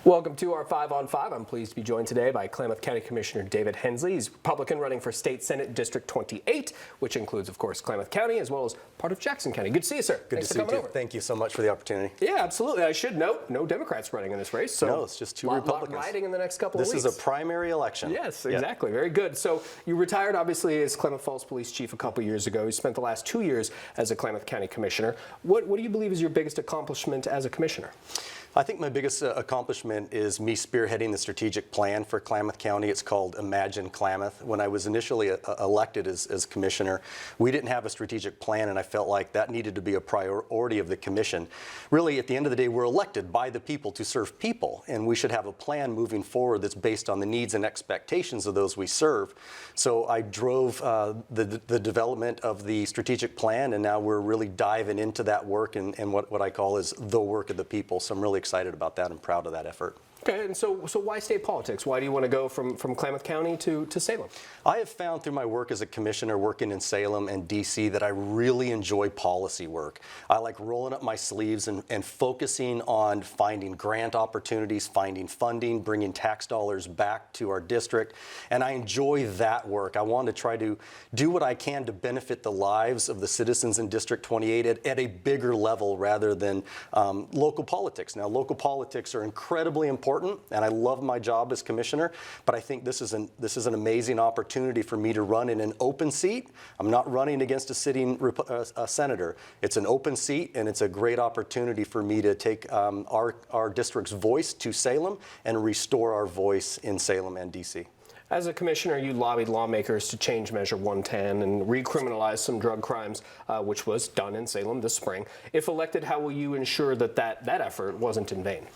Welcome to our 5 on 5. I'm pleased to be joined today by Klamath County Commissioner Dave Henslee. He's Republican running for State Senate District 28, which includes, of course, Klamath County as well as part of Jackson County. Good to see you, sir. Good to see you, too. Thank you so much for the opportunity. Yeah, absolutely. I should note, no Democrats running in this race. So no, it's just two Republicans. Riding in the next couple of weeks. This is a primary election. Yes, exactly. Yeah. Very good. So you retired, obviously, as Klamath Falls Police Chief a couple years ago. You spent the last 2 years as a Klamath County Commissioner. What do you believe is your biggest accomplishment as a commissioner? I think my biggest accomplishment is me spearheading the strategic plan for Klamath County. It's called Imagine Klamath. When I was initially elected as commissioner, we didn't have a strategic plan, and I felt like that needed to be a priority of the commission. Really, at the end of the day, we're elected by the people to serve people, and we should have a plan moving forward that's based on the needs and expectations of those we serve. So I drove the development of the strategic plan, and now we're really diving into that work and what I call is the work of the people. So I'm really excited about that and proud of that effort. Okay, and so why state politics? Why do you want to go from Klamath County to Salem? I have found through my work as a commissioner working in Salem and D.C. that I really enjoy policy work. I like rolling up my sleeves and focusing on finding grant opportunities, finding funding, bringing tax dollars back to our district, and I enjoy that work. I want to try to do what I can to benefit the lives of the citizens in District 28 at a bigger level rather than local politics. Now, local politics are incredibly important, and I love my job as commissioner, but I think this is an amazing opportunity for me to run in an open seat. I'm not running against a sitting senator. It's an open seat, and it's a great opportunity for me to take our district's voice to Salem and restore our voice in Salem and D.C. As a commissioner, you lobbied lawmakers to change Measure 110 and recriminalize some drug crimes, which was done in Salem this spring. If elected, how will you ensure that effort wasn't in vain?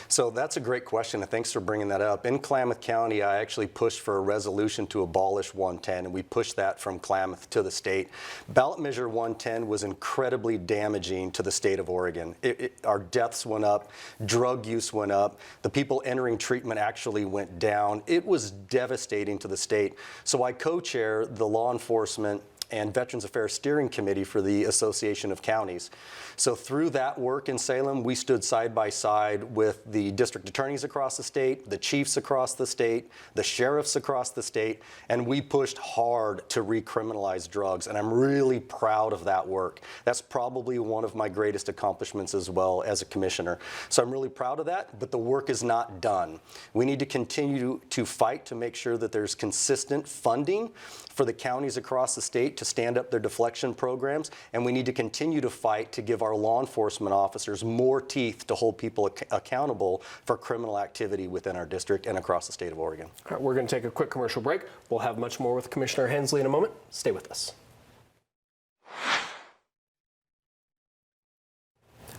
So that's a great question, and thanks for bringing that up. In Klamath County, I actually pushed for a resolution to abolish 110, and we pushed that from Klamath to the state. Ballot Measure 110 was incredibly damaging to the state of Oregon. Our deaths went up, drug use went up, the people entering treatment actually went down. It was devastating to the state. So I co-chair the Law Enforcement and Veterans Affairs Steering Committee for the Association of Counties. So through that work in Salem, we stood side by side with the district attorneys across the state, the chiefs across the state, the sheriffs across the state, and we pushed hard to recriminalize drugs, and I'm really proud of that work. That's probably one of my greatest accomplishments as well as a commissioner. So I'm really proud of that, but the work is not done. We need to continue to fight to make sure that there's consistent funding for the counties across the state to stand up their deflection programs, and we need to continue to fight to give our law enforcement officers more teeth to hold people accountable for criminal activity within our district and across the state of Oregon. All right, we're going to take a quick commercial break. We'll have much more with Commissioner Henslee in a moment. Stay with us.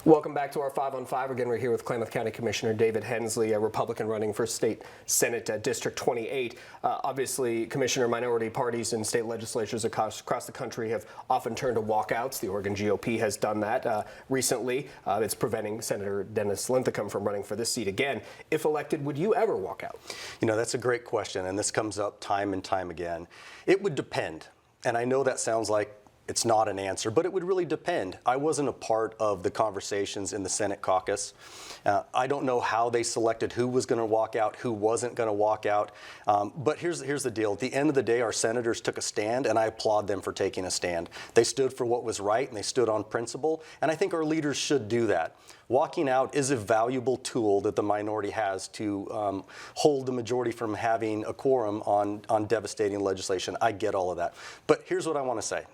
Welcome back to our 5 on 5. Again, we're here with Klamath County Commissioner Dave Henslee, a Republican running for State Senate District 28. Obviously, Commissioner, minority parties in state legislatures across the country have often turned to walkouts. The Oregon GOP has done that recently. It's preventing Senator Dennis Linthicum from running for this seat again. If elected, would you ever walk out? You know, that's a great question, and this comes up time and time again. It would depend, and I know that sounds like it's not an answer, but it would really depend. I wasn't a part of the conversations in the Senate caucus. I don't know how they selected who was going to walk out, who wasn't going to walk out. But here's the deal. At the end of the day, our senators took a stand, and I applaud them for taking a stand. They stood for what was right, and they stood on principle, and I think our leaders should do that. Walking out is a valuable tool that the minority has to hold the majority from having a quorum on devastating legislation. I get all of that. But here's what I want to say.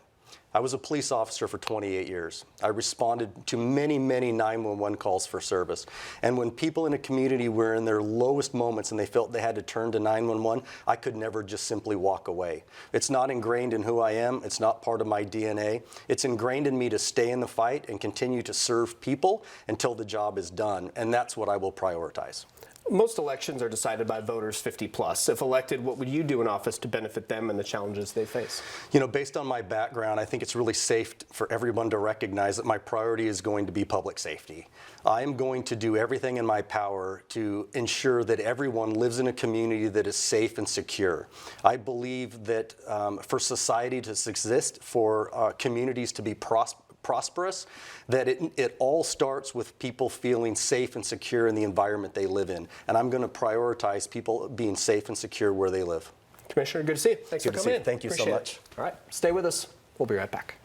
I was a police officer for 28 years. I responded to many, many 911 calls for service. And when people in a community were in their lowest moments and they felt they had to turn to 911, I could never just simply walk away. It's not ingrained in who I am. It's not part of my DNA. It's ingrained in me to stay in the fight and continue to serve people until the job is done. And that's what I will prioritize. Most elections are decided by voters 50 plus. If elected, what would you do in office to benefit them and the challenges they face? You know, based on my background, I think it's really safe for everyone to recognize that my priority is going to be public safety. I am going to do everything in my power to ensure that everyone lives in a community that is safe and secure. I believe that for society to exist, for communities to be prosperous, prosperous, that it all starts with people feeling safe and secure in the environment they live in. And I'm going to prioritize people being safe and secure where they live. Commissioner, good to see you. Thanks for coming in. Thank you so much. All right, stay with us. We'll be right back.